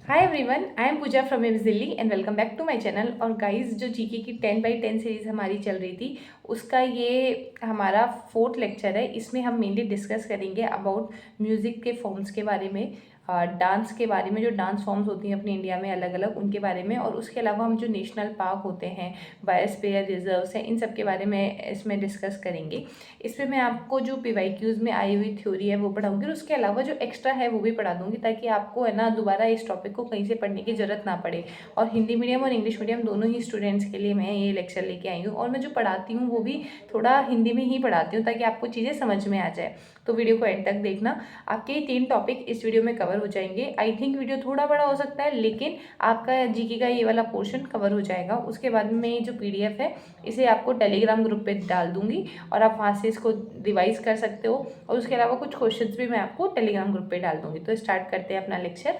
Hi everyone, I am Pooja from AIIMS Delhi and welcome back to my channel. और guys, जो GK की 10 by 10 series हमारी चल रही थी, उसका ये हमारा 4th लेक्चर है। इसमें हम मेनली डिस्कस करेंगे अबाउट म्यूज़िक के फॉर्म्स के बारे में, डांस के बारे में, जो डांस फॉर्म्स होती हैं अपनी इंडिया में अलग अलग, उनके बारे में। और उसके अलावा हम जो नेशनल पार्क होते हैं, बायोस्फीयर रिजर्व्स हैं, इन सब के बारे में इसमें डिस्कस करेंगे। इसमें मैं आपको जो PYQs में आई हुई थ्योरी है वो पढ़ाऊंगी, और उसके अलावा जो एक्स्ट्रा है वो भी पढ़ा दूंगी, ताकि आपको है ना दोबारा इस टॉपिक को कहीं से पढ़ने की ज़रूरत ना पड़े। और हिंदी मीडियम और इंग्लिश मीडियम दोनों ही स्टूडेंट्स के लिए मैं ये लेक्चर लेके आई हूँ। और मैं जो पढ़ाती हूँ वो भी थोड़ा हिंदी में ही पढ़ाती हूँ, ताकि आपको चीज़ें समझ में आ जाए। तो वीडियो को एंड तक देखना। आपके ये 3 टॉपिक इस वीडियो में कवर हो जाएंगे। आई थिंक वीडियो थोड़ा बड़ा हो सकता है, लेकिन आपका जीके का ये वाला पोर्शन कवर हो जाएगा। उसके बाद में ये जो PDF है, इसे आपको टेलीग्राम ग्रुप पे डाल दूंगी, और आप वहाँ से इसको रिवाइज कर सकते हो। और उसके अलावा कुछ क्वेश्चंस भी मैं आपको टेलीग्राम ग्रुप पे डाल दूंगी। तो स्टार्ट करते हैं अपना लेक्चर।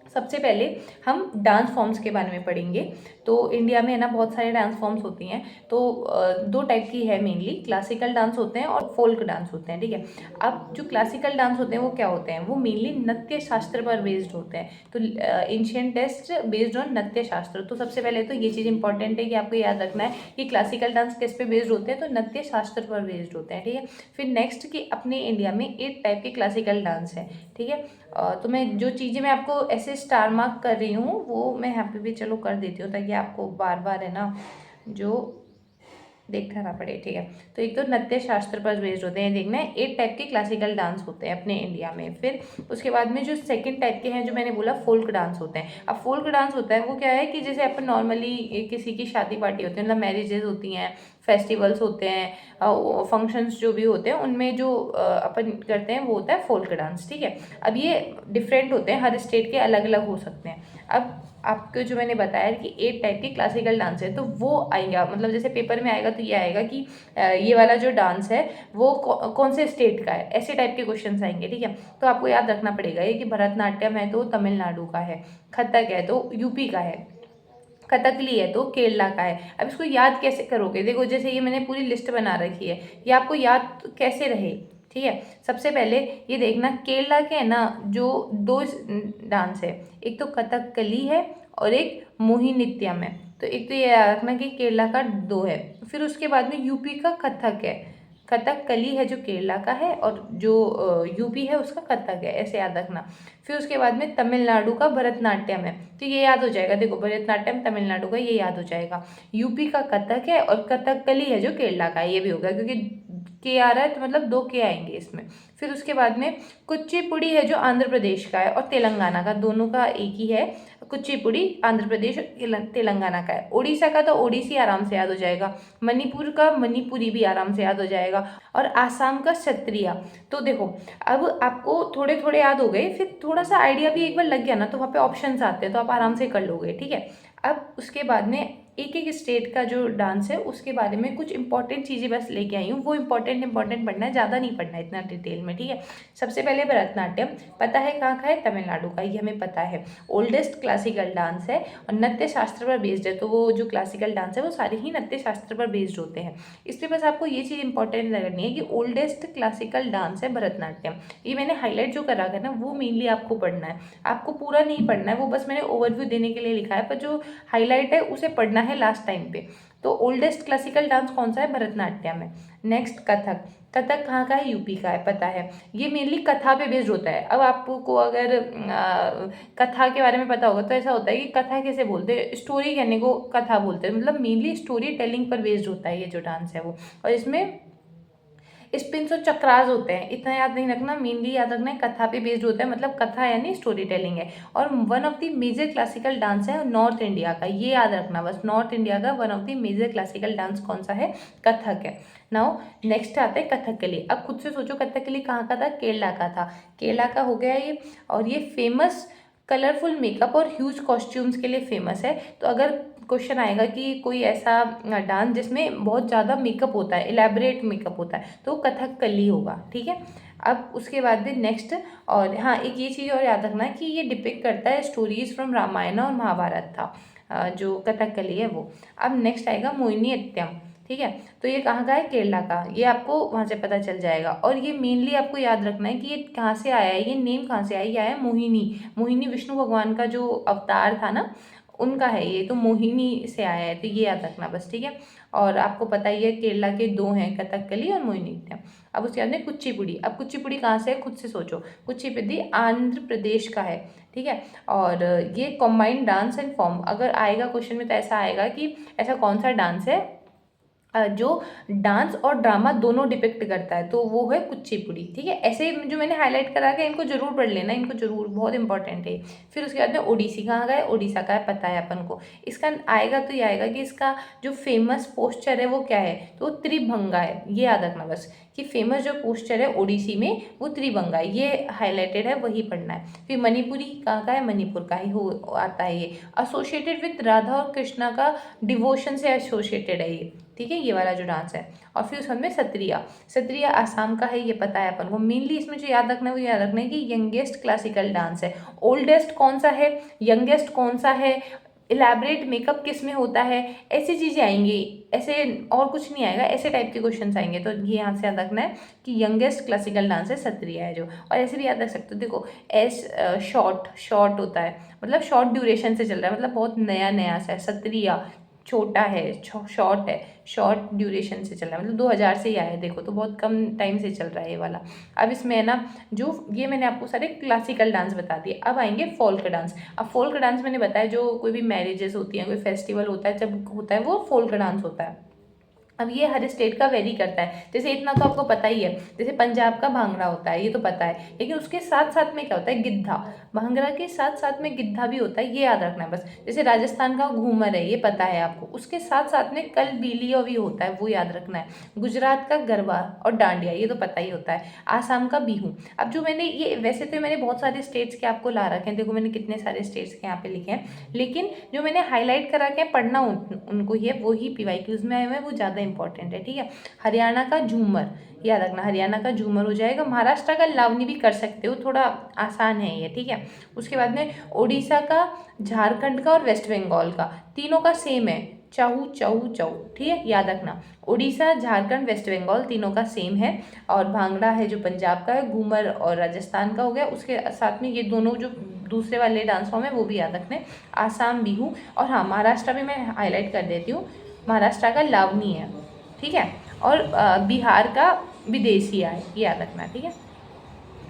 सबसे पहले हम डांस फॉर्म्स के बारे में पढ़ेंगे। तो इंडिया में है ना बहुत सारे डांस फॉर्म्स होती हैं। तो 2 टाइप की है मेनली, क्लासिकल डांस होते हैं और फोल्क डांस होते हैं, ठीक है। अब जो क्लासिकल डांस होते हैं वो क्या होते हैं, वो मेनली नृत्य शास्त्र पर बेस्ड होते हैं। तो एंशिएंट टेस्ट बेस्ड ऑन नृत्य शास्त्र। तो सबसे पहले तो ये चीज़ इंपॉर्टेंट है कि आपको याद रखना है कि क्लासिकल डांस किस पे बेस्ड होते हैं, तो नृत्य शास्त्र पर बेस्ड होते हैं, ठीक है। फिर नेक्स्ट कि अपने इंडिया में 8 टाइप के क्लासिकल डांस है, ठीक है। तो मैं जो चीज़ें मैं आपको ऐसे स्टार मार्क कर रही हूँ वो मैं यहाँ पे भी चलो कर देती हूँ, ताकि आपको बार बार है ना जो देखना ना पड़े, ठीक है। तो एक तो नृत्य शास्त्र पर बेस्ड होते हैं, देखना है 8 टाइप के क्लासिकल डांस होते हैं अपने इंडिया में। फिर उसके बाद में जो सेकंड टाइप के हैं, जो मैंने बोला फोल्क डांस होते हैं। अब फोल्क डांस होता है वो क्या है कि जैसे अपन नॉर्मली किसी की शादी पार्टी होती है, मतलब मैरिजेज होती हैं, फेस्टिवल्स होते हैं, फंक्शंस जो भी होते हैं, उनमें जो अपन करते हैं वो होता है फोल्क डांस, ठीक है। अब ये डिफरेंट होते हैं, हर स्टेट के अलग अलग हो सकते हैं। अब आपको जो मैंने बताया कि 8 टाइप के क्लासिकल डांस है, तो वो आएगा, मतलब जैसे पेपर में आएगा तो ये आएगा कि ये वाला जो डांस है वो कौन से स्टेट का है, ऐसे टाइप के क्वेश्चंस आएंगे, ठीक है। तो आपको याद रखना पड़ेगा ये कि भरतनाट्यम है तो तमिलनाडु का है, कथक है तो यूपी का है, कथकली है तो केरला का है। अब इसको याद कैसे करोगे, देखो जैसे ये मैंने पूरी लिस्ट बना रखी है, ये आपको याद कैसे रहे, ठीक है। सबसे पहले ये देखना, केरला के है ना जो 2 डांस है, एक तो कथकली है और एक मोहिनीअट्टम है। तो एक तो ये याद रखना कि केरला का 2 है। फिर उसके बाद में यूपी का कथक है, कथकली है जो केरला का है, और जो यूपी है उसका कथक है, ऐसे याद रखना। फिर उसके बाद में तमिलनाडु का भरतनाट्यम है, तो ये याद हो जाएगा, देखो भरतनाट्यम तमिलनाडु का, ये याद हो जाएगा। यूपी का कथक है और कथकली है जो केरला का है, ये भी होगा, क्योंकि के आ रहा है तो मतलब 2 के आएंगे इसमें। फिर उसके बाद में कुचिपुड़ी है जो आंध्र प्रदेश का है और तेलंगाना का, दोनों का एक ही है। कुचिपुड़ी आंध्र प्रदेश और तेलंगाना का है। उड़ीसा का तो ओडिसी आराम से याद हो जाएगा, मणिपुर का मणिपुरी भी आराम से याद हो जाएगा, और आसाम का क्षत्रिया। तो देखो अब आपको थोड़े थोड़े याद हो गए, फिर थोड़ा सा आइडिया भी एक बार लग गया ना, तो वहाँ पे ऑप्शंस आते हैं, तो आप आराम से कर लोगे, ठीक है। अब उसके बाद में एक एक स्टेट का जो डांस है उसके बारे में कुछ इंपॉर्टेंट चीज़ें बस लेके आई हूँ, वो इंपॉर्टेंट पढ़ना है, ज़्यादा नहीं पढ़ना है इतना डिटेल में, ठीक है। सबसे पहले भरतनाट्यम, पता है कहाँ का है, तमिलनाडु का, ये हमें पता है। ओल्डेस्ट क्लासिकल डांस है और नृत्य शास्त्र पर बेस्ड है, तो वो जो क्लासिकल डांस है वो सारे ही नृत्य शास्त्र पर बेस्ड होते हैं। इसलिए बस आपको ये चीज़ इंपॉर्टेंट लगनी है कि ओल्डेस्ट क्लासिकल डांस है भरतनाट्यम। ये मैंने हाईलाइट जो करा है ना, वो मेनली आपको पढ़ना है, आपको पूरा नहीं पढ़ना है, वो बस मैंने ओवरव्यू देने के लिए लिखा है, पर जो हाईलाइट है उसे पढ़ना है लास्ट टाइम पे। तो ओल्डेस्ट क्लासिकल डांस कौन सा है, भरतनाट्यम है। नेक्स्ट कथक, कथक कहाँ का है, यूपी का है, पता है। ये मेनली कथा पे बेस्ड होता है। अब आपको अगर कथा के बारे में पता होगा तो ऐसा होता है कि कथा कैसे बोलते हैं, स्टोरी कहने को कथा बोलते हैं, मतलब मेनली स्टोरी टेलिंग पर बेस्ड होता है ये जो डांस है वो। और इसमें स्पिन्स और चक्रास होते हैं, इतना याद नहीं रखना, मेनली याद रखना है कथा पे बेस्ड होता है, मतलब कथा यानी स्टोरी टेलिंग है। और one of the major classical dance है नॉर्थ इंडिया का, ये याद रखना बस, नॉर्थ इंडिया का one of the major classical dance कौन सा है, कथक है। नाउ नेक्स्ट आता है कथकली। अब खुद से सोचो कथकली कहाँ का था, केरला का था, केरला का हो गया ये। और ये फेमस कलरफुल मेकअप और ह्यूज कॉस्ट्यूम्स के लिए फेमस है। तो अगर क्वेश्चन आएगा कि कोई ऐसा डांस जिसमें बहुत ज़्यादा मेकअप होता है, इलेबरेट मेकअप होता है, तो कथकली होगा, ठीक है। अब उसके बाद भी नेक्स्ट, और हाँ एक ये चीज़ और याद रखना कि ये डिपिक्ट करता है स्टोरीज फ्रॉम रामायण और महाभारत था, जो कथकली है वो। अब नेक्स्ट आएगा मोहिनीअट्टम। ठीक है। तो ये कहाँ का है, केरला का, ये आपको वहाँ से पता चल जाएगा। और ये मेनली आपको याद रखना है कि ये कहाँ से आया है, ये नेम कहाँ से आया है, ये आया मोहिनी। मोहिनी विष्णु भगवान का जो अवतार था ना, उनका है ये, तो मोहिनी से आया है, तो ये याद रखना बस, ठीक है। और आपको पता ही है केरला के दो हैं, कथकली और मोहिनीअट्टम। अब उसके बाद में कुचिपुड़ी। अब कुचिपुड़ी कहाँ से है, खुद से सोचो। कुचिपुड़ी आंध्र प्रदेश का है, ठीक है। और ये कॉम्बाइंड डांस एंड फॉर्म, अगर आएगा क्वेश्चन में तो ऐसा आएगा कि ऐसा कौन सा डांस है जो डांस और ड्रामा दोनों डिपिक्ट करता है, तो वो है कुचिपुड़ी, ठीक है। ऐसे जो मैंने हाईलाइट करा के इनको जरूर पढ़ लेना, इनको जरूर, बहुत इंपॉर्टेंट है। फिर उसके बाद में ओडिसी कहाँ का है, ओडिशा का है, पता है अपन को। इसका आएगा तो ये आएगा कि इसका जो फेमस पोस्चर है वो क्या है, तो त्रिभंगा है, ये याद रखना बस, कि फेमस जो पोस्चर है ओडिसी में वो त्रिभंगा है, ये हाईलाइटेड है, वही पढ़ना है। फिर मणिपुरी कहाँ का है, मणिपुर का ही हो आता है ये। एसोसिएटेड विद राधा और कृष्णा का डिवोशन से एसोसिएटेड है ये, ठीक है, ये वाला जो डांस है। और फिर उसमें सत्रिया, सत्रिया आसाम का है, ये पता है अपन को। मेनली इसमें जो याद रखना है वो याद रखना है कि यंगेस्ट क्लासिकल डांस है। ओल्डेस्ट कौन सा है, यंगेस्ट कौन सा है, इलेबरेट मेकअप किस में होता है, ऐसी चीज़ें आएंगी, ऐसे और कुछ नहीं आएगा, ऐसे टाइप के क्वेश्चन आएंगे। तो ये यहाँ से याद रखना है कि यंगेस्ट क्लासिकल डांस है सत्रिया है जो। और ऐसे भी याद रख सकते हो, देखो एस शॉर्ट, शॉर्ट होता है मतलब शॉर्ट ड्यूरेशन से चल रहा है, मतलब बहुत नया नया सा है। सत्रिया छोटा है, शॉर्ट है, शॉर्ट ड्यूरेशन से चल रहा है, मतलब 2000 से ही आया है, देखो तो बहुत कम टाइम से चल रहा है ये वाला। अब इसमें है ना, जो ये मैंने आपको सारे क्लासिकल डांस बता दिए, अब आएंगे फोल्क डांस। अब फोल्क डांस मैंने बताया जो कोई भी मैरिजेस होती हैं, कोई फेस्टिवल होता है, जब होता है वो फोल्क डांस होता है। अब ये हर स्टेट का वेरी करता है, जैसे इतना तो आपको पता ही है, जैसे पंजाब का भांगड़ा होता है, ये तो पता है, लेकिन उसके साथ साथ में क्या होता है, गिद्धा। भांगड़ा के साथ साथ में गिद्धा भी होता है, ये याद रखना है बस। जैसे राजस्थान का घूमर है, ये पता है आपको, उसके साथ साथ में कल बीलिया भी होता है, वो याद रखना है। गुजरात का गरबा और डांडिया, ये तो पता ही होता है। आसाम का बिहू। अब जो मैंने ये, वैसे तो मैंने बहुत सारे स्टेट्स के आपको ला रखे हैं, देखो मैंने कितने सारे स्टेट्स के यहाँ पे लिखे हैं, लेकिन जो मैंने हाईलाइट करा के पढ़ना उनको ही है, वो ही PYQs में आए हुए हैं, वो ज़्यादा इंपॉर्टेंट है, ठीक है। हरियाणा का झूमर, याद रखना, हरियाणा का झूमर हो जाएगा। महाराष्ट्र का लावनी भी कर सकते हो, थोड़ा आसान है ये, ठीक है। उसके बाद में ओडिशा का, झारखंड का और वेस्ट बंगाल का, तीनों का सेम है, चाहू चाहू चाहू, ठीक है, याद रखना। उड़ीसा, झारखंड, वेस्ट बंगाल तीनों का सेम है। और भांगड़ा है जो पंजाब का है, घूमर और राजस्थान का हो गया, उसके साथ में ये दोनों जो दूसरे वाले डांस फॉर्म है वो भी याद रखने, आसाम बिहू। और हाँ, महाराष्ट्र भी मैं हाईलाइट कर देती हूँ, महाराष्ट्र का लावनी है, ठीक है। और बिहार का विदेशिया है, ये याद रखना, ठीक है,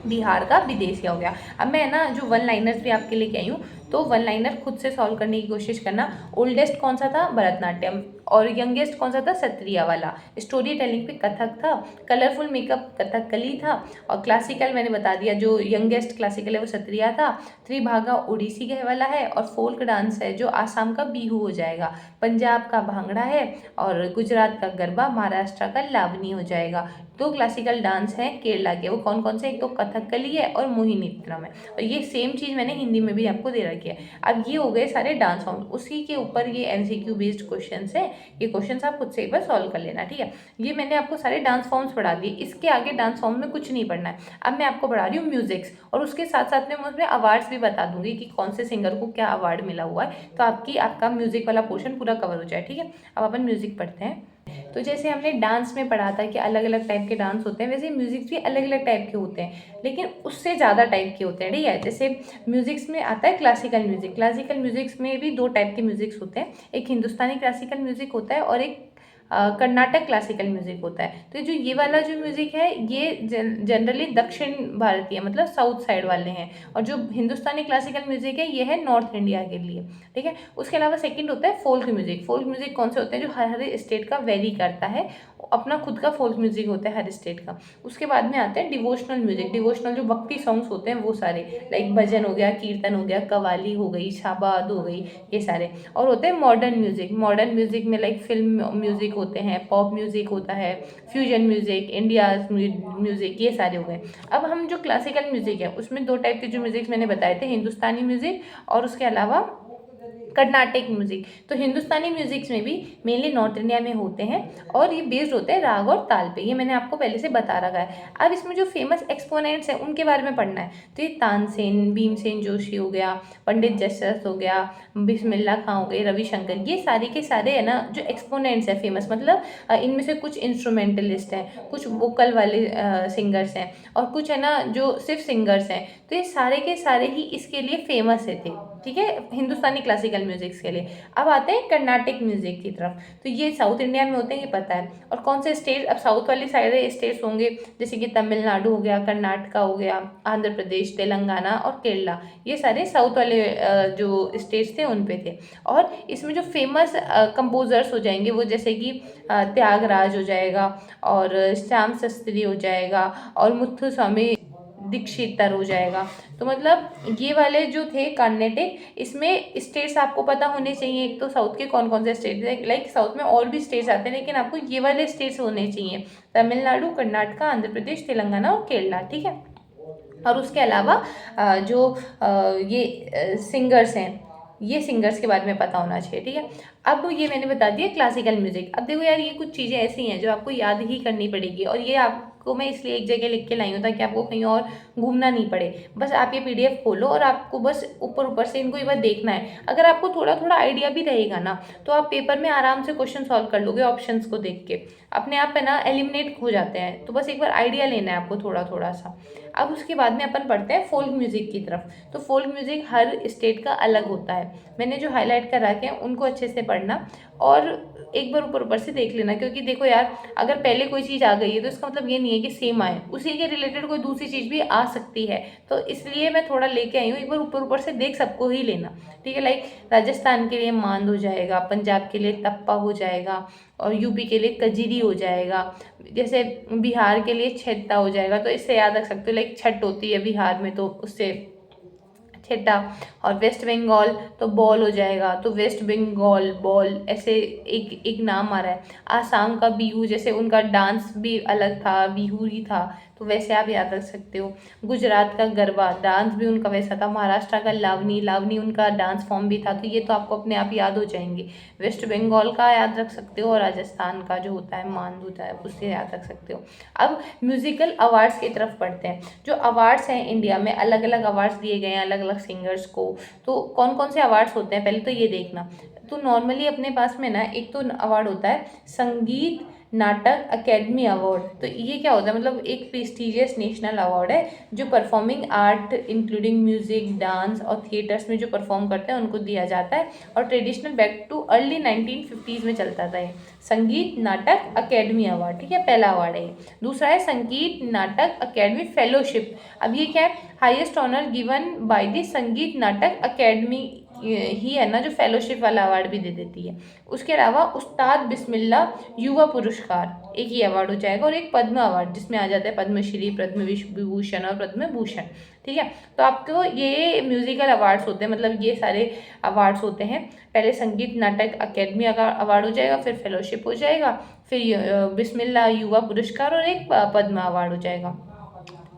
बिहार का विदेशिया हो गया। अब मैं ना जो वन लाइनर्स भी आपके लेके आई हूँ, तो वन लाइनर खुद से सॉल्व करने की कोशिश करना। ओल्डेस्ट कौन सा था, भरतनाट्यम, और यंगेस्ट कौन सा था, सत्रिया वाला। स्टोरी टेलिंग पे कथक था, कलरफुल मेकअप कथकली था, और क्लासिकल मैंने बता दिया, जो यंगेस्ट क्लासिकल है वो सत्रिया था। त्रिभागा उड़ीसी का वाला है, और फोल्क डांस है जो आसाम का बिहू हो जाएगा। पंजाब का भांगड़ा है, और गुजरात का गरबा, महाराष्ट्र का लावनी हो जाएगा। दो क्लासिकल डांस हैं केरला के, वो कौन कौन से, एक तो कथकली है और मोहिनीअट्टम है, और ये सेम चीज़ मैंने हिंदी में भी आपको दे रखी है। अब ये हो गए सारे डांस फॉर्म, उसी के ऊपर ये MCQ बेस्ड क्वेश्चन है, ये क्वेश्चन आप खुद से एक बार सॉल्व कर लेना, ठीक है। ये मैंने आपको सारे डांस फॉर्म्स पढ़ा दिए, इसके आगे डांस फॉर्म में कुछ नहीं पढ़ना है। अब मैं आपको पढ़ा रही हूँ म्यूजिक्स, और उसके साथ साथ में मैं उसमें अवार्ड्स भी बता दूंगी कि कौन से सिंगर को क्या अवार्ड मिला हुआ है, तो आपका म्यूजिक वाला पोर्शन पूरा कवर हो जाए, ठीक है। अब अपन म्यूजिक पढ़ते हैं। तो जैसे हमने डांस में पढ़ा था कि अलग अलग टाइप के डांस होते हैं, वैसे म्यूजिक भी अलग अलग टाइप के होते हैं, लेकिन उससे ज़्यादा टाइप के होते हैं, ठीक है। जैसे म्यूजिक्स में आता है क्लासिकल म्यूजिक, क्लासिकल म्यूजिक्स में भी दो टाइप के म्यूजिक्स होते हैं, एक हिंदुस्तानी क्लासिकल म्यूजिक होता है और एक कर्नाटक क्लासिकल म्यूजिक होता है। तो जो ये वाला जो म्यूजिक है ये जनरली दक्षिण भारतीय मतलब साउथ साइड वाले हैं, और जो हिंदुस्तानी क्लासिकल म्यूजिक है ये है नॉर्थ इंडिया के लिए, ठीक है। उसके अलावा सेकंड होता है फोल्क म्यूजिक। फोल्क म्यूजिक कौन से होते हैं, जो हर स्टेट का वेरी करता है, अपना खुद का फोल्क म्यूजिक होता है हर स्टेट का। उसके बाद में आते हैं डिवोशनल म्यूजिक। डिवोशनल जो भक्ति सॉन्ग्स होते हैं वो सारे, लाइक भजन हो गया, कीर्तन हो गया, कवाली हो गई, शाबाद हो गई, ये सारे। और होते हैं मॉडर्न म्यूजिक। मॉडर्न म्यूजिक में लाइक फिल्म म्यूजिक होते हैं, पॉप म्यूजिक होता है, फ्यूजन म्यूजिक, इंडिया म्यूजिक, ये सारे हो गए। अब हम जो क्लासिकल म्यूजिक है उसमें दो टाइप के जो म्यूजिक मैंने बताए थे, हिंदुस्तानी म्यूजिक और उसके अलावा कर्नाटक म्यूजिक, तो हिंदुस्तानी म्यूजिक्स में भी मेनली नॉर्थ इंडिया में होते हैं और ये बेस्ड होते हैं राग और ताल पे, ये मैंने आपको पहले से बता रखा है। अब इसमें जो फेमस एक्सपोनेंट्स हैं उनके बारे में पढ़ना है। तो ये तानसेन, भीमसेन जोशी हो गया, पंडित जसरथ हो गया, बिस्मिल्लाह खां हो गए, रविशंकर, ये सारे के सारे है ना जो एक्सपोनेंट्स हैं फेमस, मतलब इनमें से कुछ इंस्ट्रूमेंटलिस्ट हैं, कुछ वोकल वाले सिंगर्स हैं और कुछ है ना जो सिर्फ सिंगर्स हैं। तो ये सारे के सारे ही इसके लिए फेमस थे, ठीक है, हिंदुस्तानी क्लासिकल म्यूजिक्स के लिए। अब आते हैं कर्नाटक म्यूजिक की तरफ, तो ये साउथ इंडिया में होते हैं, ये पता है। और कौन से स्टेट, अब साउथ वाली साइड स्टेट्स होंगे जैसे कि तमिलनाडु हो गया, कर्नाटका हो गया, आंध्र प्रदेश, तेलंगाना और केरला, ये सारे साउथ वाले जो स्टेट्स थे उन पे थे। और इसमें जो फेमस कंपोजर्स हो जाएंगे वो जैसे कि त्यागराज हो जाएगा और श्याम शास्त्री हो जाएगा और मुथुस्वामी दीक्षितर हो जाएगा। तो मतलब ये वाले जो थे कर्नाटक, इसमें स्टेट्स आपको पता होने चाहिए। एक तो साउथ के कौन कौन से स्टेट्स हैं, लाइक साउथ में और भी स्टेट्स आते हैं लेकिन आपको ये वाले स्टेट्स होने चाहिए, तमिलनाडु, कर्नाटका, आंध्र प्रदेश, तेलंगाना और केरला, ठीक है। और उसके अलावा जो ये सिंगर्स हैं, ये सिंगर्स के बारे में पता होना चाहिए, ठीक है। अब ये मैंने बता दिया क्लासिकल म्यूजिक। अब देखो यार, ये कुछ चीज़ें ऐसी हैं जो आपको याद ही करनी पड़ेगी और ये आपको मैं इसलिए एक जगह लिख के लाई हूँ ताकि आपको कहीं और घूमना नहीं पड़े। बस आप ये PDF खोलो और आपको बस ऊपर ऊपर से इनको एक बार देखना है। अगर आपको थोड़ा थोड़ा आइडिया भी रहेगा ना तो आप पेपर में आराम से क्वेश्चन सॉल्व कर लोगे, ऑप्शंस को देख के अपने आप है ना एलिमिनेट हो जाते हैं। तो बस एक बार आइडिया लेना है आपको थोड़ा थोड़ा सा। अब उसके बाद में अपन पढ़ते हैं फोल्क म्यूजिक की तरफ। तो फोल्क म्यूजिक हर स्टेट का अलग होता है, मैंने जो हाईलाइट कर रखे हैं उनको अच्छे से पढ़ना और एक बार ऊपर ऊपर से देख लेना, क्योंकि देखो यार, अगर पहले कोई चीज़ आ गई है तो इसका मतलब ये नहीं है कि सेम आए, उसी के रिलेटेड कोई दूसरी चीज़ भी आ सकती है। तो इसलिए मैं थोड़ा लेके आई हूँ, एक बार ऊपर ऊपर से देख सबको ही लेना, ठीक है। लाइक राजस्थान के लिए मांद हो जाएगा, पंजाब के लिए तप्पा हो जाएगा और यूपी के लिए कजरी हो जाएगा, जैसे बिहार के लिए छेत्ता हो जाएगा। तो इससे याद रख सकते हो, लाइक छठ होती है बिहार में तो उससे छेटा। और वेस्ट बंगाल तो बॉल हो जाएगा, तो वेस्ट बंगाल बॉल, ऐसे एक एक नाम आ रहा है। आसाम का बिहू, जैसे उनका डांस भी अलग था, बिहू ही था, तो वैसे आप याद रख सकते हो। गुजरात का गरबा, डांस भी उनका वैसा था। महाराष्ट्र का लावनी, लावनी उनका डांस फॉर्म भी था, तो ये तो आपको अपने आप याद हो जाएंगे। वेस्ट बंगाल का याद रख सकते हो और राजस्थान का जो होता है मांद होता है उससे याद रख सकते हो। अब म्यूजिकल अवार्ड्स की तरफ पढ़ते हैं। जो अवार्ड्स हैं इंडिया में, अलग अलग अवार्ड्स दिए गए हैं अलग अलग सिंगर्स को। तो कौन कौन से अवार्ड्स होते हैं पहले तो ये देखना। तो नॉर्मली अपने पास में ना एक तो अवार्ड होता है संगीत नाटक अकेडमी अवार्ड। तो ये क्या होता है, मतलब एक प्रेस्टिजियस नेशनल अवार्ड है जो performing art including music, dance और थिएटर्स में जो परफॉर्म करते हैं उनको दिया जाता है और traditional back too early 1950s में चलता था ये संगीत नाटक अकेडमी अवार्ड, ठीक है, पहला अवार्ड है। दूसरा है संगीत नाटक अकेडमी फेलोशिप। अब ये क्या है, highest honour given by the Sangeet Natak academy ही है ना जो फेलोशिप वाला अवार्ड भी दे देती है। उसके अलावा उस्ताद बिस्मिल्लाह युवा पुरस्कार एक ही अवार्ड हो जाएगा और एक पद्म अवार्ड जिसमें आ जाता है पद्मश्री, पद्म विभूषण और पद्म भूषण, ठीक है। तो आपको ये म्यूजिकल अवार्ड्स होते हैं, मतलब ये सारे अवार्ड्स होते हैं। पहले संगीत नाटक अकेडमी अवार्ड हो जाएगा, फिर फेलोशिप हो जाएगा, फिर बिस्मिल्लाह युवा पुरस्कार और एक पद्म अवार्ड हो जाएगा।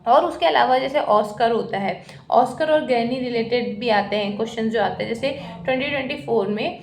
और उसके अलावा जैसे ऑस्कर होता है, ऑस्कर और ग्रैनी रिलेटेड भी आते हैं क्वेश्चन जो आते हैं। जैसे 2024 में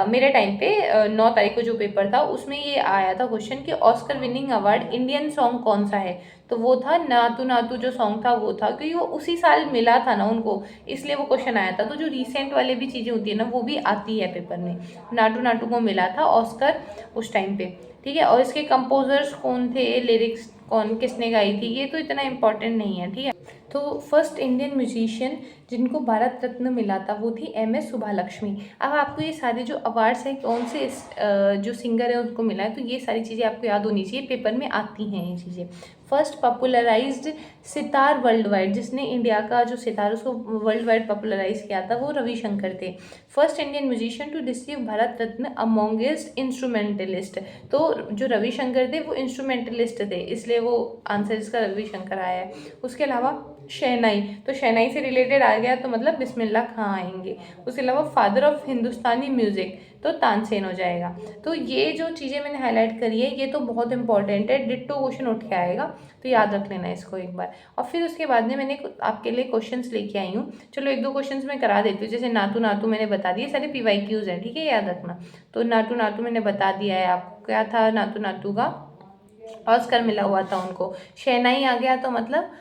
मेरे टाइम पे 9 तारीख को जो पेपर था उसमें ये आया था क्वेश्चन कि Oscar winning award Indian song कौन सा है। तो वो था नातू नातू जो सॉन्ग था वो था, क्योंकि वो उसी साल मिला था ना उनको, इसलिए वो क्वेश्चन आया था। तो जो रिसेंट वाले भी चीज़ें होती है ना वो भी आती है पेपर में। नाटू नाटू को मिला था ऑस्कर उस टाइम पे, ठीक है। और इसके कंपोजर्स कौन थे, लिरिक्स कौन किसने गाई थी, ये तो इतना इम्पोर्टेंट नहीं है, ठीक है। तो फर्स्ट इंडियन म्यूजिशियन जिनको भारत रत्न मिला था वो थी MS सुभालक्ष्मी। अब आपको ये सारे जो अवार्ड्स हैं कौन से जो सिंगर है उनको मिला है, तो ये सारी चीज़ें आपको याद होनी चाहिए, पेपर में आती हैं ये चीज़ें। First popularised sitar world wide, जिसने इंडिया का जो सितार उसको वर्ल्ड वाइड पॉपुलराइज किया था वो रविशंकर थे। First Indian musician to receive Bharat Ratna amongst instrumentalist, तो जो रविशंकर थे वो इंस्ट्रूमेंटलिस्ट थे, इसलिए वो आंसर इसका रविशंकर आया है। उसके अलावा शहनाई, तो शहनाई से रिलेटेड आ आ गया तो मतलब बिस्मिल्लाह खां आएंगे। उसके अलावा फादर ऑफ हिंदुस्तानी म्यूज़िक तो तानसेन हो जाएगा। तो ये जो चीज़ें मैंने हाईलाइट करी है ये तो बहुत इंपॉर्टेंट है, डिट्टो क्वेश्चन उठ के आएगा, तो याद रख लेना इसको एक बार। और फिर उसके बाद में मैंने आपके लिए क्वेश्चंस लेके आई हूँ। चलो एक दो क्वेश्चंस मैं करा देती हूँ। जैसे नातू नातू मैंने बता दिए, सारे PYQs हैं, ठीक है, याद रखना। तो नाटू नाटू मैंने बता दिया है आपको, क्या था नातू नाटू का, ऑस्कर मिला हुआ था उनको। शहनाई आ गया तो मतलब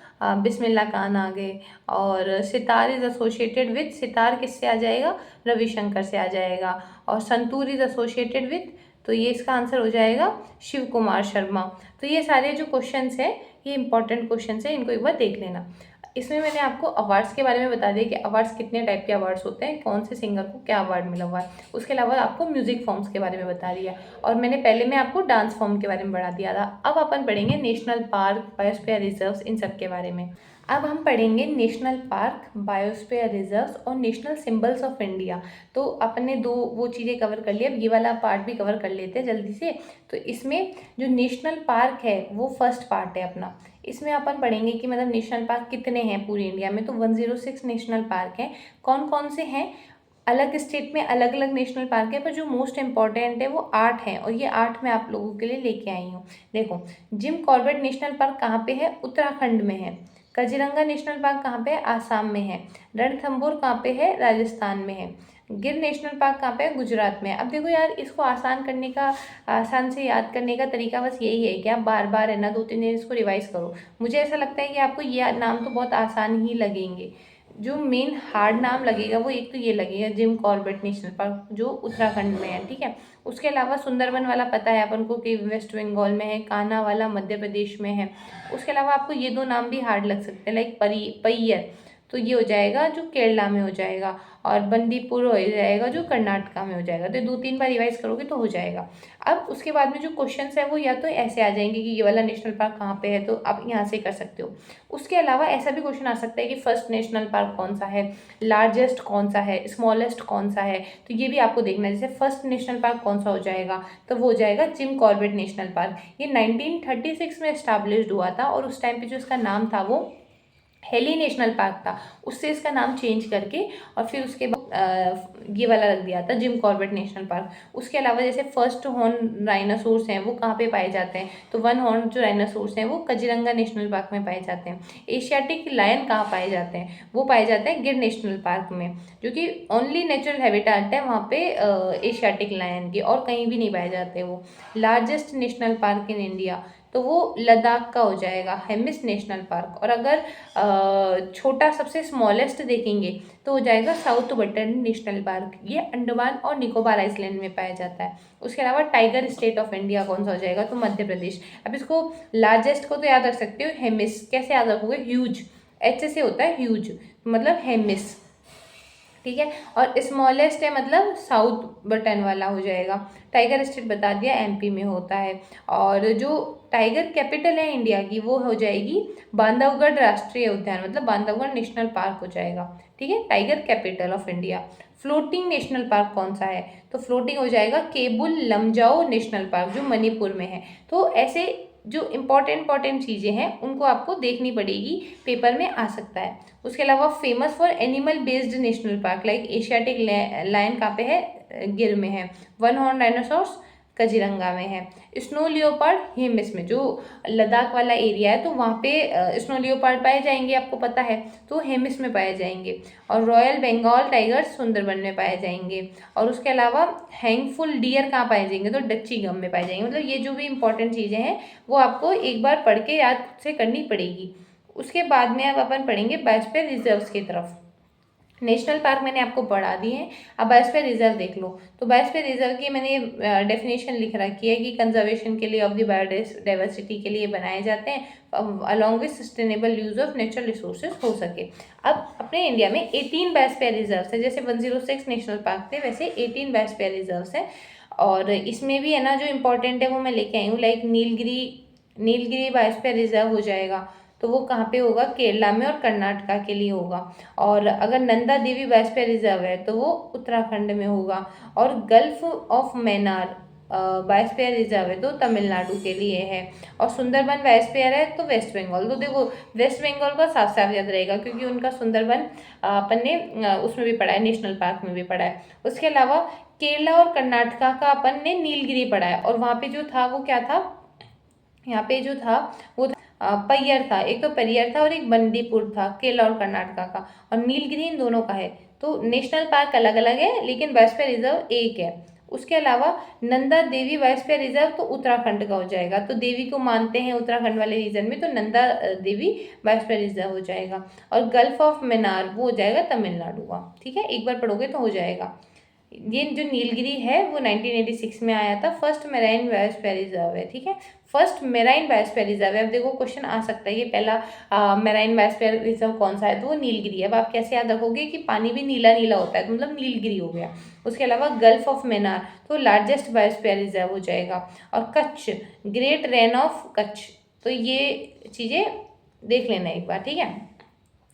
बिस्मिल्लाह खान आ गए। और sitar is associated with, sitar किससे आ जाएगा, रविशंकर से आ जाएगा। और संतूर इज एसोसिएटेड विद, तो ये इसका आंसर हो जाएगा शिव कुमार शर्मा। तो ये सारे जो क्वेश्चंस हैं ये इंपॉर्टेंट क्वेश्चंस हैं, इनको एक बार देख लेना। इसमें मैंने आपको अवार्ड्स के बारे में बता दिया कि अवार्ड्स कितने टाइप के अवार्ड्स होते हैं, कौन से सिंगर को क्या अवार्ड मिला हुआ है। उसके अलावा आपको म्यूजिक फॉर्म्स के बारे में बता दिया, और मैंने पहले में आपको डांस फॉर्म के बारे में बढ़ा दिया था। अब अपन पढ़ेंगे नेशनल पार्क, बायोस्फीयर रिजर्व्स, इन सब के बारे में। अब हम पढ़ेंगे नेशनल पार्क, बायोस्फीयर रिजर्व्स और नेशनल सिंबल्स ऑफ इंडिया। तो अपन ने दो वो चीज़ें कवर कर ली, अब ये वाला पार्ट भी कवर कर लेते हैं जल्दी से। तो इसमें जो नेशनल पार्क है वो फर्स्ट पार्ट है अपना। इसमें अपन पढ़ेंगे कि मतलब नेशनल पार्क कितने हैं पूरी इंडिया में। तो 106 नेशनल पार्क हैं। कौन कौन से हैं, अलग स्टेट में अलग अलग नेशनल पार्क है, पर जो मोस्ट इंपॉर्टेंट है वो 8 हैं, और ये 8 मैं आप लोगों के लिए लेके आई हूँ। देखो, जिम कॉर्बेट नेशनल पार्क कहाँ पे है, उत्तराखंड में है। काजीरंगा नेशनल पार्क कहाँ पे है, आसाम में है। रणथंभौर कहाँ पे है, राजस्थान में है। गिर नेशनल पार्क कहाँ पे है, गुजरात में है। अब देखो यार, इसको आसान करने का, आसान से याद करने का तरीका बस यही है कि आप बार बार है ना 2-3 दिन इसको रिवाइज करो। मुझे ऐसा लगता है कि आपको ये नाम तो बहुत आसान ही लगेंगे। जो मेन हार्ड नाम लगेगा वो एक तो ये लगेगा, जिम कॉर्बेट नेशनल पार्क जो उत्तराखंड में है, ठीक है। उसके अलावा सुंदरबन वाला पता है अपन को कि वेस्ट बंगाल में है, कान्हा वाला मध्य प्रदेश में है। उसके अलावा आपको ये दो नाम भी हार्ड लग सकते हैं, लाइक पय्यर, तो ये हो जाएगा जो केरला में हो जाएगा, और बंदीपुर हो जाएगा जो कर्नाटका में हो जाएगा। तो 2-3 बार रिवाइज करोगे तो हो जाएगा। अब उसके बाद में जो क्वेश्चंस है वो या तो ऐसे आ जाएंगे कि ये वाला नेशनल पार्क कहाँ पे है, तो आप यहाँ से कर सकते हो। उसके अलावा ऐसा भी क्वेश्चन आ सकता है कि फर्स्ट नेशनल पार्क कौन सा है, लार्जेस्ट कौन सा है, स्मॉलेस्ट कौन सा है, तो ये भी आपको देखना है। जैसे फर्स्ट नेशनल पार्क कौन सा हो जाएगा, तो वो हो जाएगा जिम कॉर्बेट नेशनल पार्क। ये 1936 में एस्टैब्लिश्ड हुआ था, और उस टाइम पे जो इसका नाम था वो हेली नेशनल पार्क था, उससे इसका नाम चेंज करके और फिर उसके बाद ये वाला रख दिया था, जिम कॉर्बेट नेशनल पार्क। उसके अलावा जैसे फर्स्ट हॉर्न राइनासोर्स हैं वो कहाँ पे पाए जाते हैं, तो वन हॉर्न जो राइनासोर्स हैं वो काजीरंगा नेशनल पार्क में पाए जाते हैं। एशियाटिक लायन कहाँ पाए जाते हैं, वो पाए जाते हैं गिर नेशनल पार्क में, जो कि ओनली नेचुरल हैबिटेट है वहाँ पे एशियाटिक लायन की, और कहीं भी नहीं पाए जाते वो। Largest national park in India, तो वो लद्दाख का हो जाएगा, हेमिस नेशनल पार्क। और अगर छोटा सबसे स्मॉलेस्ट देखेंगे तो हो जाएगा साउथ बटन नेशनल पार्क, ये अंडमान और निकोबार आइसलैंड में पाया जाता है। उसके अलावा टाइगर स्टेट ऑफ इंडिया कौन सा हो जाएगा, तो मध्य प्रदेश। अब इसको लार्जेस्ट को तो याद रख सकते हो, हेमिस। कैसे याद रखोगे, ह्यूज, एच से होता है ह्यूज, मतलब हेमिस, ठीक है। और स्मॉलेस्ट है मतलब साउथ बटन वाला हो जाएगा। टाइगर स्टेट बता दिया, MP में होता है। और जो टाइगर कैपिटल है इंडिया की वो हो जाएगी बांधवगढ़ राष्ट्रीय उद्यान, मतलब बांधवगढ़ नेशनल पार्क हो जाएगा, ठीक है, tiger capital of India. Floating national park कौन सा है, तो फ्लोटिंग हो जाएगा केबुल लमजाओ नेशनल पार्क, जो मणिपुर में है। तो ऐसे जो इंपॉर्टेंट चीज़ें हैं उनको आपको देखनी पड़ेगी, पेपर में आ सकता है। उसके अलावा famous for animal based national park, like Asiatic lion कहाँ पे है, गिर में है। वन हॉर्न डायनासोर्स काजीरंगा में है। स्नो लियोपार्ड हिमिस में, जो लद्दाख वाला एरिया है तो वहाँ पे स्नो लियोपार्ड पाए जाएंगे, आपको पता है, तो हेमिस में पाए जाएंगे। और रॉयल बंगाल टाइगर्स सुंदरबन में पाए जाएंगे। और उसके अलावा हैंगफुल डियर कहाँ पाए जाएंगे, तो डच्ची गम में पाए जाएंगे। मतलब ये जो भी इंपॉर्टेंट चीज़ें हैं वो आपको एक बार पढ़ के याद से करनी पड़ेगी। उसके बाद में अब अपन पढ़ेंगे बायोस्फीयर रिजर्व्स की तरफ। नेशनल पार्क मैंने आपको पढ़ा दिए हैं, अब बायोस्फीयर रिजर्व देख लो। तो बायोस्फीयर रिजर्व की मैंने डेफिनेशन लिख रखी है कि कंजर्वेशन के लिए ऑफ द बायोडाइवर्सिटी के लिए बनाए जाते हैं, along with sustainable use of natural resources हो सके। अब अपने इंडिया में 18 बायोस्फीयर रिजर्व्स है, जैसे 106 नेशनल पार्क थे वैसे 18 बायोस्फीयर रिजर्व्स हैं। और इसमें भी है ना जो इम्पोर्टेंट है वो मैं लेके आई हूँ, लाइक नीलगिरी बायोस्फीयर रिजर्व हो जाएगा, तो वो कहाँ पे होगा, केरला में और कर्नाटका के लिए होगा। और अगर नंदा देवी बायोस्फीयर रिजर्व है तो वो उत्तराखंड में होगा। और gulf of Menar biosphere reserve है तो तमिलनाडु के लिए है, और सुंदरबन बायोस्फीयर है तो वेस्ट बंगाल। तो देखो वेस्ट बंगाल का साफ साफ याद रहेगा क्योंकि उनका सुंदरबन अपन ने उसमें भी पढ़ा है, नेशनल पार्क में भी पढ़ा है। उसके अलावा केरला और कर्नाटका का अपन ने नीलगिरी पढ़ा है, और वहाँ पे जो था वो क्या था, यहाँ पे जो था वो पैयर था, एक तो पैयर था और एक बंदीपुर था, केरला और कर्नाटका का, और नीलगिरी इन दोनों का है। तो नेशनल पार्क अलग अलग है लेकिन बायोस्फीयर रिजर्व एक है। उसके अलावा नंदा देवी बायोस्फीयर रिजर्व तो उत्तराखंड का हो जाएगा, तो देवी को मानते हैं उत्तराखंड वाले रीजन में, तो नंदा देवी बायोस्फीयर रिजर्व हो जाएगा। और गल्फ ऑफ मन्नार वो हो जाएगा तमिलनाडु का। ठीक है, एक बार पढ़ोगे तो हो जाएगा। ये जो नीलगिरी है वो 1986 में आया था, फर्स्ट मेराइन बायोस्फीयर रिजर्व है। ठीक है, फर्स्ट मेराइन बायोस्फीयर रिजर्व है। अब देखो क्वेश्चन आ सकता है ये पहला मेराइन बायोस्फीयर रिजर्व कौन सा है, तो वो नीलगिरी है। अब आप कैसे याद रखोगे कि पानी भी नीला नीला होता है तो मतलब नीलगिरी हो गया। उसके अलावा गल्फ ऑफ मन्नार तो लार्जेस्ट बायोस्फीयर रिजर्व हो जाएगा। और Kutch, great rain of Kutch, तो ये चीज़ें देख लेना एक बार। ठीक है,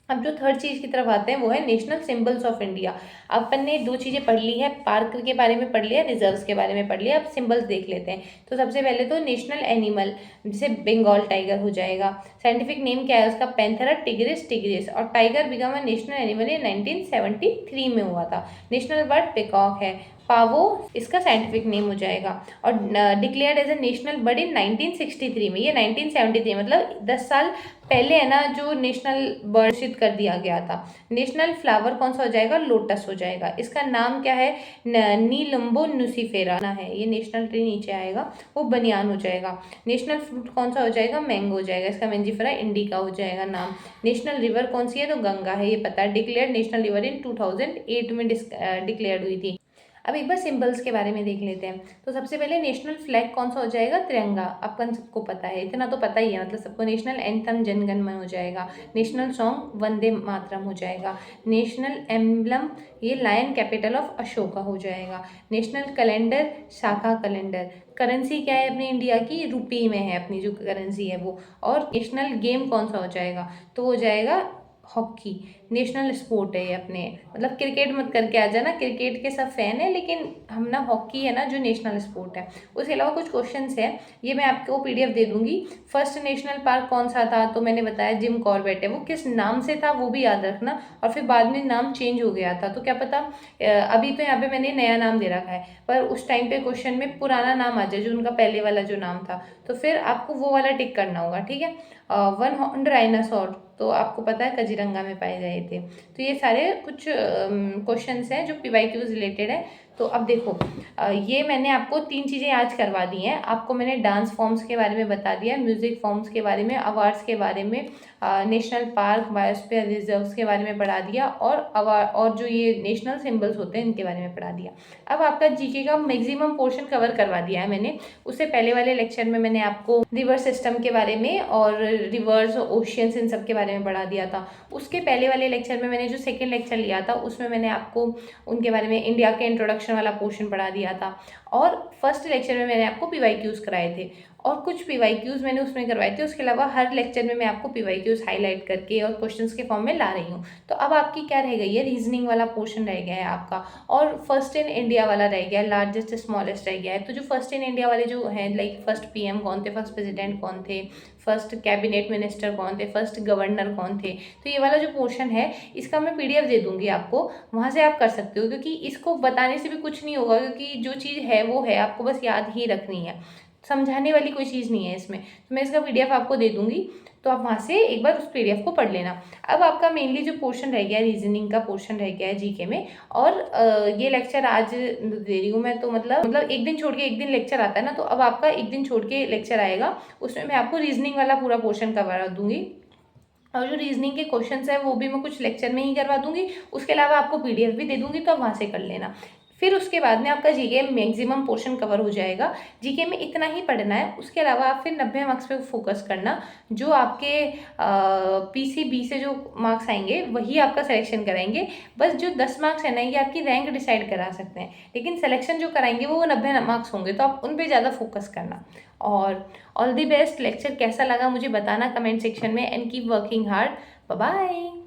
अब जो थर्ड चीज़ की तरफ आते हैं वो है नेशनल सिंबल्स ऑफ इंडिया। अपन ने दो चीज़ें पढ़ ली है, पार्क के बारे में पढ़ लिया, रिजर्व्स के बारे में पढ़ लिया। अब सिंबल्स देख लेते हैं। तो सबसे पहले तो नेशनल एनिमल जैसे बंगाल टाइगर हो जाएगा। साइंटिफिक नेम क्या है उसका, पैंथेरा टिग्रिस टिग्रिस, और tiger become a national animal ये 1973 में हुआ था। नेशनल बर्ड पिकॉक है। पावो इसका साइंटिफिक नेम हो जाएगा, और declared as a national bird in 1963 में। ये 1973 मतलब 10 साल पहले है ना जो नेशनल बर्ड घोषित कर दिया गया था। नेशनल फ्लावर कौन सा हो जाएगा, लोटस हो जाएगा। इसका नाम क्या है, नीलम्बो नुसिफेरा है। ये नेशनल ट्री नीचे आएगा वो बनियान हो जाएगा। नेशनल फ्रूट कौन सा हो जाएगा, मैंगो हो जाएगा। इसका मेंजिफेरा इंडिका हो जाएगा नाम। नेशनल रिवर कौन सी है, तो गंगा है, ये पता है। डिक्लेयर्ड नेशनल रिवर इन 2008 में डिक्लेयर्ड हुई थी। अब एक बार सिंबल्स के बारे में देख लेते हैं। तो सबसे पहले नेशनल फ्लैग कौन सा हो जाएगा, तिरंगा। अपन सबको पता है, इतना तो पता ही है मतलब सबको। नेशनल एंथम जनगण मन हो जाएगा। नेशनल सॉन्ग वंदे मातरम हो जाएगा। नेशनल एम्बलम ये लायन कैपिटल ऑफ अशोका हो जाएगा। नेशनल कैलेंडर शाखा कैलेंडर। करेंसी क्या है अपनी इंडिया की, रुपये में है अपनी जो करेंसी है वो। और नेशनल गेम कौन सा हो जाएगा, तो हो जाएगा हॉकी। नेशनल स्पोर्ट है ये अपने, मतलब क्रिकेट मत करके आ जाना, क्रिकेट के सब फैन है, लेकिन हम ना हॉकी है ना जो नेशनल स्पोर्ट है। उसके अलावा कुछ क्वेश्चंस है, ये मैं आपको पीडीएफ दे दूंगी। फर्स्ट नेशनल पार्क कौन सा था, तो मैंने बताया जिम कॉर्बेट है। वो किस नाम से था वो भी याद रखना, और फिर बाद में नाम चेंज हो गया था तो क्या पता, अभी तो यहाँ पे मैंने नया नाम दे रखा है, पर उस टाइम पे क्वेश्चन में पुराना नाम आ जाए जो उनका पहले वाला जो नाम था, तो फिर आपको वो वाला टिक करना होगा। ठीक है, वन हॉर्न डायनासोर तो आपको पता है कजीरंगा में पाए गए थे। तो ये सारे कुछ क्वेश्चंस हैं जो PYQ रिलेटेड है। तो अब देखो ये मैंने आपको 3 चीज़ें आज करवा दी हैं। आपको मैंने डांस फॉर्म्स के बारे में बता दिया, म्यूज़िक फॉर्म्स के बारे में, अवार्ड्स के बारे में, नेशनल पार्क बायोस्फीयर रिजर्व्स के बारे में पढ़ा दिया, और जो ये नेशनल सिंबल्स होते हैं इनके बारे में पढ़ा दिया। अब आपका जीके का मैक्सिमम पोर्शन कवर करवा दिया है मैंने। उससे पहले वाले लेक्चर में मैंने आपको रिवर सिस्टम के बारे में और रिवर्स ओशियंस इन सब के बारे में पढ़ा दिया था। उसके पहले वाले लेक्चर में मैंने जो सेकेंड लेक्चर लिया था उसमें मैंने आपको उनके बारे में इंडिया के इंट्रोडक्शन वाला पोर्शन पढ़ा दिया था। और फर्स्ट लेक्चर में मैंने आपको PYQs कराए थे, और कुछ PYQs मैंने उसमें करवाए थे। उसके अलावा हर लेक्चर में मैं आपको PYQs हाईलाइट करके और क्वेश्चंस के फॉर्म में ला रही हूँ। तो अब आपकी क्या रह गई है, रीजनिंग वाला पोर्शन रह गया है आपका, और फर्स्ट इन इंडिया वाला रह गया है, लार्जेस्ट स्मॉलेस्ट रह गया है। तो जो फर्स्ट इन इंडिया वाले जो हैं, लाइक फर्स्ट PM कौन थे, फर्स्ट प्रेसिडेंट कौन थे, फर्स्ट कैबिनेट मिनिस्टर कौन थे, फर्स्ट गवर्नर कौन थे, तो ये वाला जो पोर्शन है इसका मैं PDF दे दूंगी आपको, वहाँ से आप कर सकते हो। क्योंकि इसको बताने से भी कुछ नहीं होगा, क्योंकि जो चीज़ है वो है, आपको बस याद ही रखनी है, समझाने वाली कोई चीज़ नहीं है इसमें। तो मैं इसका PDF आपको दे दूंगी, तो आप वहाँ से एक बार उस PDF को पढ़ लेना। अब आपका मेनली जो पोर्शन रह गया है, रीजनिंग का पोर्शन रह गया है GK में, और ये लेक्चर आज दे रही हूँ मैं, तो मतलब एक दिन छोड़ के एक दिन लेक्चर आता है ना, तो अब आपका एक दिन छोड़ के लेक्चर आएगा, उसमें मैं आपको रीजनिंग वाला पूरा पोर्शन करवा दूंगी। और जो रीजनिंग के क्वेश्चंस है वो भी मैं कुछ लेक्चर में ही करवा दूंगी, उसके अलावा आपको PDF भी दे दूंगी, तो आप वहाँ से कर लेना। फिर उसके बाद में आपका GK मैक्सिमम पोर्शन कवर हो जाएगा। GK में इतना ही पढ़ना है, उसके अलावा आप फिर 90 मार्क्स पे फोकस करना। जो आपके PCB से जो मार्क्स आएंगे वही आपका सिलेक्शन कराएंगे। बस जो 10 मार्क्स है ना, ये आपकी रैंक डिसाइड करा सकते हैं, लेकिन सिलेक्शन जो कराएंगे वो 90 मार्क्स होंगे, तो आप उन पर ज़्यादा फोकस करना। और ऑल द बेस्ट। लेक्चर कैसा लगा मुझे बताना कमेंट सेक्शन में, and keep working hard. Bye bye.